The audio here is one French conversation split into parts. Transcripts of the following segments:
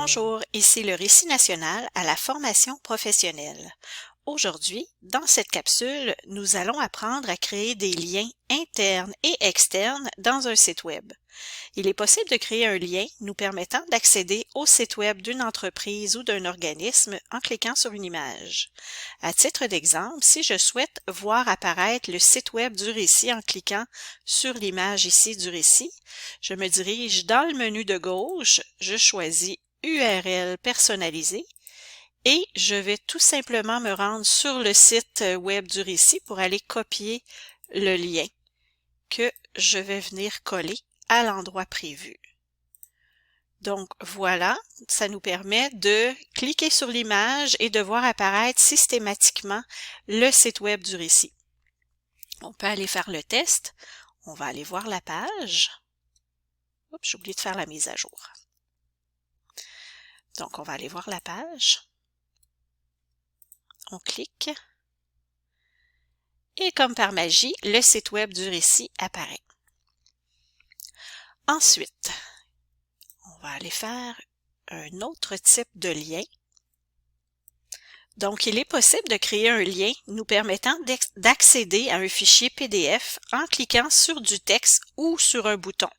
Bonjour, ici le Récit national à la formation professionnelle. Aujourd'hui, dans cette capsule, nous allons apprendre à créer des liens internes et externes dans un site web. Il est possible de créer un lien nous permettant d'accéder au site web d'une entreprise ou d'un organisme en cliquant sur une image. À titre d'exemple, si je souhaite voir apparaître le site web du récit en cliquant sur l'image ici du récit, je me dirige dans le menu de gauche, je choisis URL personnalisée et je vais tout simplement me rendre sur le site web du récit pour aller copier le lien que je vais venir coller à l'endroit prévu. Donc voilà, ça nous permet de cliquer sur l'image et de voir apparaître systématiquement le site web du récit. On peut aller faire le test. On va aller voir la page. Oups, j'ai oublié de faire la mise à jour. Donc on va aller voir la page. On clique. Et comme par magie, le site web du récit apparaît. Ensuite, on va aller faire un autre type de lien. Donc, il est possible de créer un lien nous permettant d'accéder à un fichier PDF en cliquant sur du texte ou sur un bouton.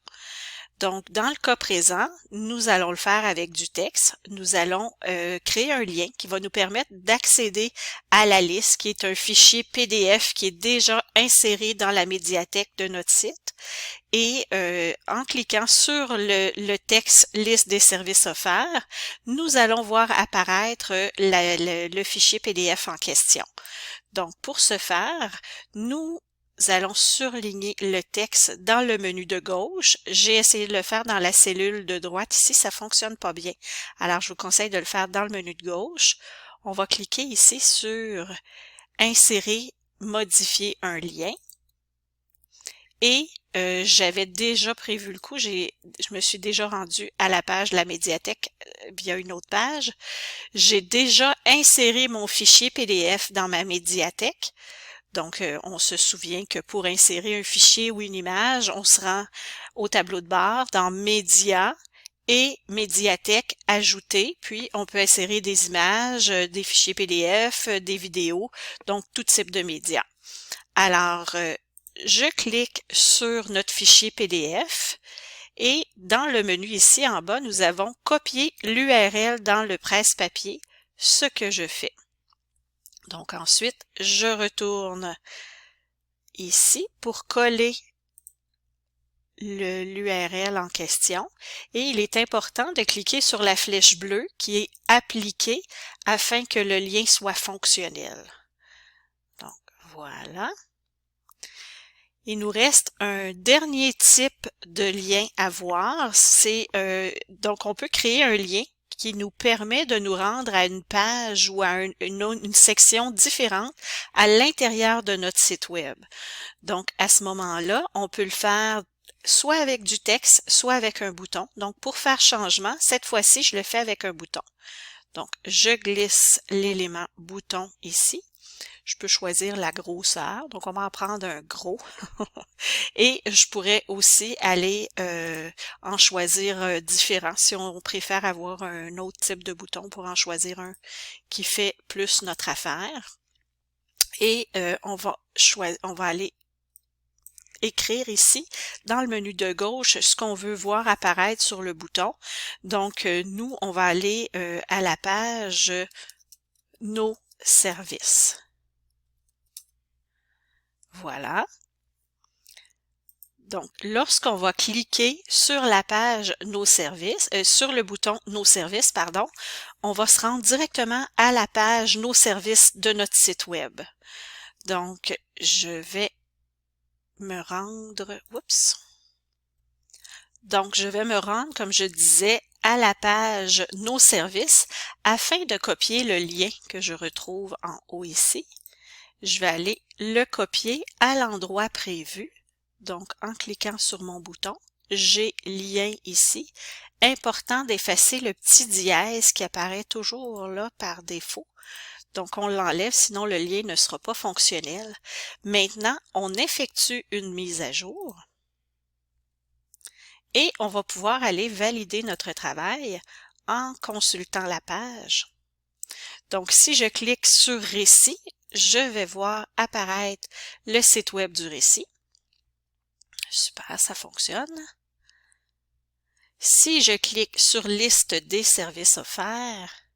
Donc, dans le cas présent, nous allons le faire avec du texte. Nous allons créer un lien qui va nous permettre d'accéder à la liste, qui est un fichier PDF qui est déjà inséré dans la médiathèque de notre site. Et en cliquant sur le texte « Liste des services offerts », nous allons voir apparaître le fichier PDF en question. Donc, pour ce faire, nous allons surligner le texte dans le menu de gauche. J'ai essayé de le faire dans la cellule de droite. Ici, ça fonctionne pas bien. Alors, je vous conseille de le faire dans le menu de gauche. On va cliquer ici sur « Insérer, modifier un lien ». Et j'avais déjà prévu le coup, je me suis déjà rendue à la page de la médiathèque via une autre page. J'ai déjà inséré mon fichier PDF dans ma médiathèque. Donc, on se souvient que pour insérer un fichier ou une image, on se rend au tableau de bord dans Médias et Médiathèque ajouter, puis on peut insérer des images, des fichiers PDF, des vidéos, donc tout type de médias. Alors, je clique sur notre fichier PDF et dans le menu ici en bas, nous avons copié l'URL dans le presse-papier, ce que je fais. Donc ensuite, je retourne ici pour coller l'URL en question et il est important de cliquer sur la flèche bleue qui est appliquée afin que le lien soit fonctionnel. Donc voilà. Il nous reste un dernier type de lien à voir. Donc, on peut créer un lien qui nous permet de nous rendre à une page ou à une section différente à l'intérieur de notre site web. Donc, à ce moment-là, on peut le faire soit avec du texte, soit avec un bouton. Donc, pour faire changement, cette fois-ci, je le fais avec un bouton. Donc, je glisse l'élément bouton ici. Je peux choisir la grosseur, donc on va en prendre un gros. Et je pourrais aussi aller en choisir différents si on préfère avoir un autre type de bouton pour en choisir un qui fait plus notre affaire. Et on va aller écrire ici dans le menu de gauche ce qu'on veut voir apparaître sur le bouton. Donc nous, on va aller à la page Nos services. Voilà. Donc, lorsqu'on va cliquer sur la page Nos services, sur le bouton Nos services, pardon, on va se rendre directement à la page Nos services de notre site web. Donc, je vais me rendre, Donc, je vais me rendre, comme je disais, à la page Nos services afin de copier le lien que je retrouve en haut ici. Je vais aller le copier à l'endroit prévu. Donc, en cliquant sur mon bouton, j'ai lien ici. Important d'effacer le petit dièse qui apparaît toujours là par défaut. Donc, on l'enlève, sinon le lien ne sera pas fonctionnel. Maintenant, on effectue une mise à jour. Et on va pouvoir aller valider notre travail en consultant la page. Donc, si je clique sur Récit, je vais voir apparaître le site web du récit. Super, ça fonctionne. Si je clique sur Liste des services offerts,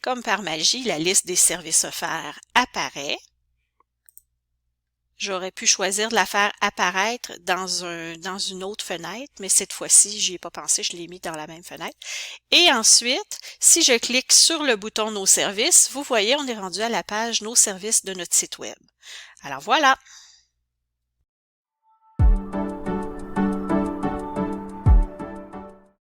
comme par magie, la liste des services offerts apparaît. J'aurais pu choisir de la faire apparaître dans une autre fenêtre, mais cette fois-ci, j'y ai pas pensé, je l'ai mis dans la même fenêtre. Et ensuite, si je clique sur le bouton Nos services, vous voyez, on est rendu à la page Nos services de notre site web. Alors voilà!